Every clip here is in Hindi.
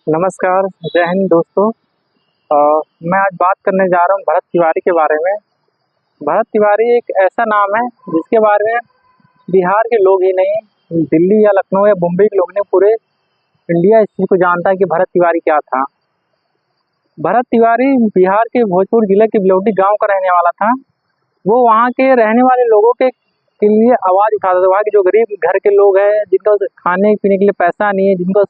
नमस्कार, जय हिंद दोस्तों। मैं आज बात करने जा रहा हूँ भरत तिवारी के बारे में। भरत तिवारी एक ऐसा नाम है जिसके बारे में बिहार के लोग ही नहीं, दिल्ली या लखनऊ या मुंबई के लोग नहीं, पूरे इंडिया इस चीज़ को जानता है कि भरत तिवारी क्या था। भरत तिवारी बिहार के भोजपुर जिले के बिलौटी गांव का रहने वाला था। वो वहाँ के रहने वाले लोगों के लिए आवाज़ उठाता था। वहाँ के जो गरीब घर के लोग हैं, जिनको खाने पीने के लिए पैसा नहीं है, जिनको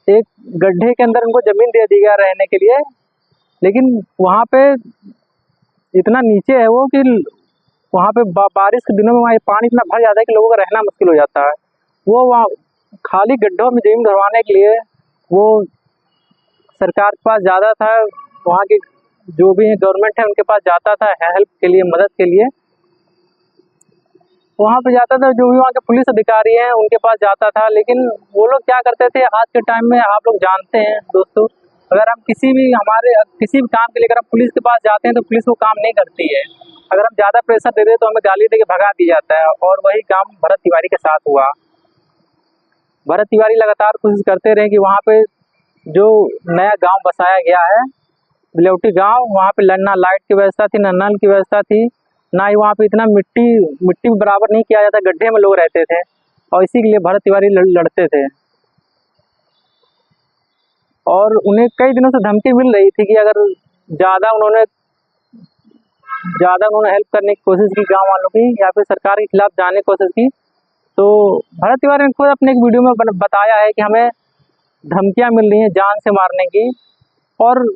एक गड्ढे के अंदर उनको ज़मीन दे दी गया रहने के लिए, लेकिन वहाँ पे इतना नीचे है वो कि वहाँ पे बारिश के दिनों में वहाँ पानी इतना भर जाता है कि लोगों का रहना मुश्किल हो जाता है। वो वहाँ खाली गड्ढों में ज़मीन भरवाने के लिए वो सरकार के पास जाता था। वहाँ के जो भी गवर्नमेंट है उनके पास जाता था हेल्प के लिए, मदद के लिए। वहाँ पे जाता था, जो भी वहाँ के पुलिस अधिकारी हैं उनके पास जाता था। लेकिन वो लोग क्या करते थे, आज के टाइम में आप लोग जानते हैं दोस्तों, अगर हम किसी भी काम के लिए अगर हम पुलिस के पास जाते हैं तो पुलिस वो काम नहीं करती है। अगर हम ज़्यादा प्रेशर दे दें तो हमें गाली दे के भगा दिया जाता है, और वही काम भरत तिवारी के साथ हुआ। भरत तिवारी लगातार कोशिश करते रहे कि वहाँ पे जो नया गाँव बसाया गया है बिलौटी गाँव, वहाँ पे ना लाइट की व्यवस्था थी, ना नल की व्यवस्था थी, ना ही वहाँ पे इतना मिट्टी बराबर नहीं किया जाता, गड्ढे में लोग रहते थे, और इसी के लिए भरत तिवारी लड़ते थे। और उन्हें कई दिनों से धमकी मिल रही थी कि अगर ज़्यादा उन्होंने हेल्प करने की कोशिश की गांव वालों की, या फिर सरकार के खिलाफ जाने की कोशिश की, तो भरत तिवारी ने खुद अपने एक वीडियो में बताया है कि हमें धमकियां मिल रही हैं जान से मारने की। और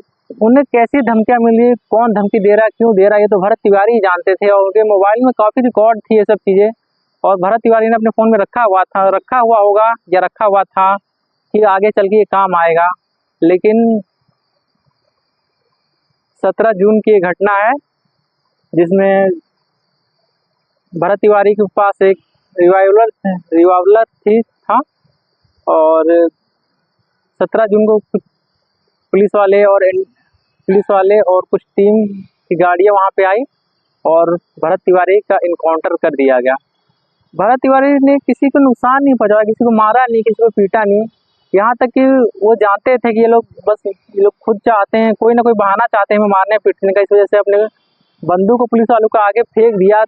उन्हें कैसी धमकियां मिल रही है, कौन धमकी दे रहा है, क्यों दे रहा है, ये तो भरत तिवारी ही जानते थे। और उनके मोबाइल में काफ़ी रिकॉर्ड थी ये सब चीज़ें, और भरत तिवारी ने अपने फ़ोन में रखा हुआ होगा या रखा हुआ था कि आगे चल के ये काम आएगा। लेकिन 17 जून की ये घटना है जिसमें भरत तिवारी के पास एक रिवाल्वर था, और 17 जून को कुछ पुलिस वाले और कुछ टीम की गाड़ियां वहां पे आई और भरत तिवारी का इनकाउंटर कर दिया गया। भरत तिवारी ने किसी को नुकसान नहीं पहुंचाया, किसी को मारा नहीं, किसी को पीटा नहीं। यहाँ तक कि वो जानते थे कि ये लोग खुद चाहते हैं, कोई ना कोई बहाना चाहते हैं हमें मारने पीटने का। इस वजह से अपने बंदूक को पुलिस वालों को आगे फेंक दिया।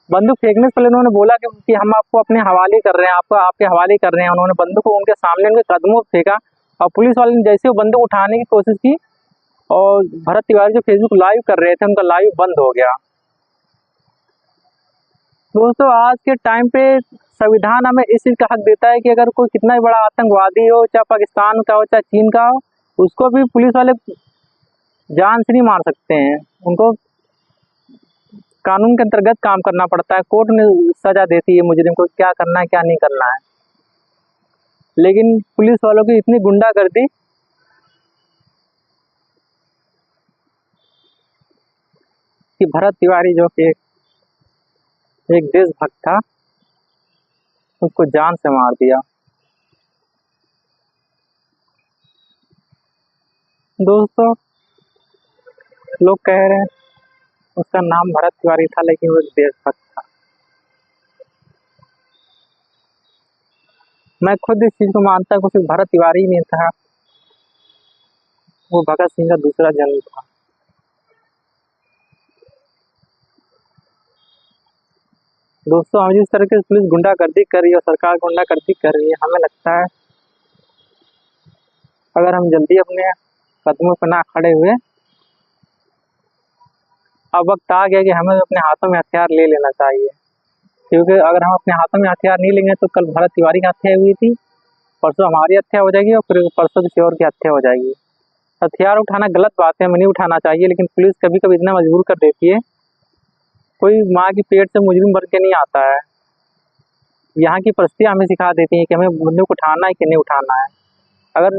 बंदूक फेंकने से पहले उन्होंने बोला कि हम आपको अपने हवाले कर रहे हैं, आपके हवाले कर रहे हैं। उन्होंने बंदूक को उनके सामने उनके कदमों पर फेंका, और पुलिस वाले ने जैसे वो बंदूक उठाने की कोशिश की, और भरत तिवारी जो फेसबुक लाइव कर रहे थे उनका लाइव बंद हो गया। दोस्तों, आज के टाइम पे संविधान हमें इस चीज़ का हक देता है कि अगर कोई कितना भी बड़ा आतंकवादी हो, चाहे पाकिस्तान का हो चाहे चीन का हो, उसको भी पुलिस वाले जान से नहीं मार सकते हैं। उनको कानून के अंतर्गत काम करना पड़ता है, कोर्ट में सजा देती है मुजरिम को क्या करना है क्या नहीं करना है। लेकिन पुलिस वालों की इतनी गुंडागर्दी कि भरत तिवारी जो कि एक देशभक्त था, उसको जान से मार दिया। दोस्तों, लोग कह रहे हैं उसका नाम भरत तिवारी था, लेकिन वो एक देशभक्त था। मैं खुद इस चीज़ को मानता हूँ कि सिर्फ भरत तिवारी ही नहीं था, वो भगत सिंह का दूसरा जन्म था। दोस्तों, हम जिस तरह की पुलिस गुंडागर्दी कर रही है और सरकार गुंडागर्दी कर रही है, हमें लगता है अगर हम जल्दी अपने कदमों पर ना खड़े हुए, अब वक्त आ गया कि हमें अपने हाथों में हथियार ले लेना चाहिए। क्योंकि अगर हम अपने हाथों में हथियार नहीं लेंगे तो कल भरत तिवारी की हत्या हुई थी, परसों हमारी हत्या हो जाएगी, और फिर परसों किसी और की हत्या हो जाएगी। हथियार उठाना गलत बात है, हमें नहीं उठाना चाहिए, लेकिन पुलिस कभी कभी इतना मजबूर कर देती है। कोई माँ की पेट से मुजरिम बन के नहीं आता है। यहाँ की परिस्थितियाँ हमें सिखा देती हैं कि हमें बंदूक उठाना है कि नहीं उठाना है। अगर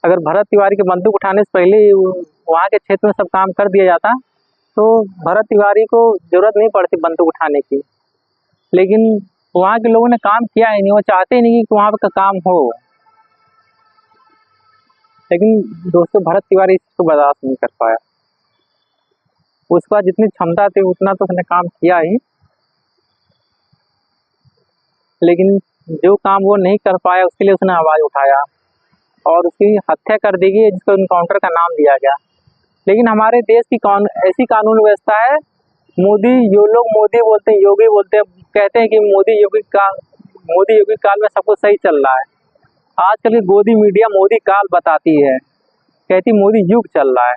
अगर भरत तिवारी के बंदूक उठाने से पहले वहाँ के क्षेत्र में सब काम कर दिया जाता, तो भरत तिवारी को जरूरत नहीं पड़ती बंदूक उठाने की। लेकिन वहाँ के लोगों ने काम किया ही नहीं, वो चाहते ही नहीं कि वहाँ का काम हो। लेकिन दोस्तों, भरत तिवारी इसको बर्दाश्त नहीं कर पाया। उसके बाद जितनी क्षमता थी उतना तो उसने काम किया ही, लेकिन जो काम वो नहीं कर पाया उसके लिए उसने आवाज़ उठाया और उसकी हत्या कर दी गई, जिसको इनकाउंटर का नाम दिया गया। लेकिन हमारे देश की ऐसी कानून व्यवस्था है, मोदी, जो लोग मोदी बोलते हैं, योगी बोलते हैं, कहते हैं कि मोदी योगी काल में सब कुछ सही चल रहा है। आजकल की गोदी मीडिया मोदी काल बताती है, कहती मोदी युग चल रहा है।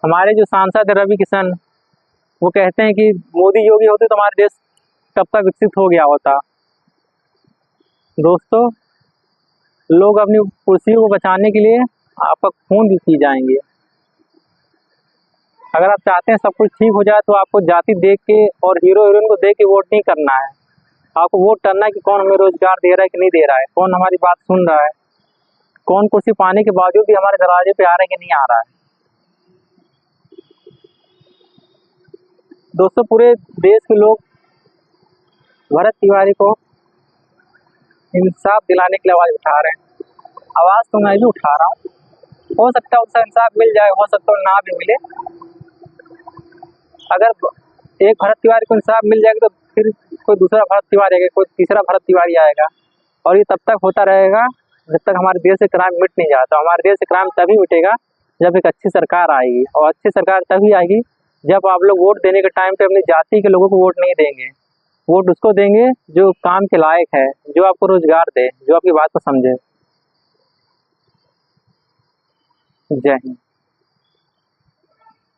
हमारे जो सांसद रवि किशन, वो कहते हैं कि मोदी योगी होते तो हमारा देश कब तक विकसित हो गया होता। दोस्तों, लोग अपनी कुर्सियों को बचाने के लिए आपका खून भी पी जाएंगे। अगर आप चाहते हैं सब कुछ ठीक हो जाए तो आपको जाति देख के और हीरो हीरोइन को देख के वोट नहीं करना है। आपको वोट करना है कि कौन हमें रोजगार दे रहा है कि नहीं दे रहा है, कौन हमारी बात सुन रहा है, कौन कुर्सी पाने के बावजूद भी हमारे दरवाजे पे आ रहा है कि नहीं आ रहा है। दोस्तों, पूरे देश के लोग भरत तिवारी को इंसाफ दिलाने के लिए आवाज़ उठा रहे हैं। आवाज़ तो मैं भी उठा रहा हूँ, हो सकता है उसका इंसाफ मिल जाए, हो सकता है ना भी मिले। अगर एक भरत तिवारी को इंसाफ मिल जाएगा तो फिर कोई दूसरा भरत तिवारी आएगा, कोई तीसरा भरत तिवारी आएगा, और ये तब तक होता रहेगा जब तक हमारे देश से क्राइम मिट नहीं जाता। हमारे देश से क्राइम तभी मिटेगा जब एक अच्छी सरकार आएगी, और अच्छी सरकार तभी आएगी जब आप लोग वोट देने के टाइम पे अपनी जाति के लोगों को वोट नहीं देंगे। वोट उसको देंगे जो काम के लायक है, जो आपको रोजगार दे, जो आपकी बात को समझे। जय हिंद।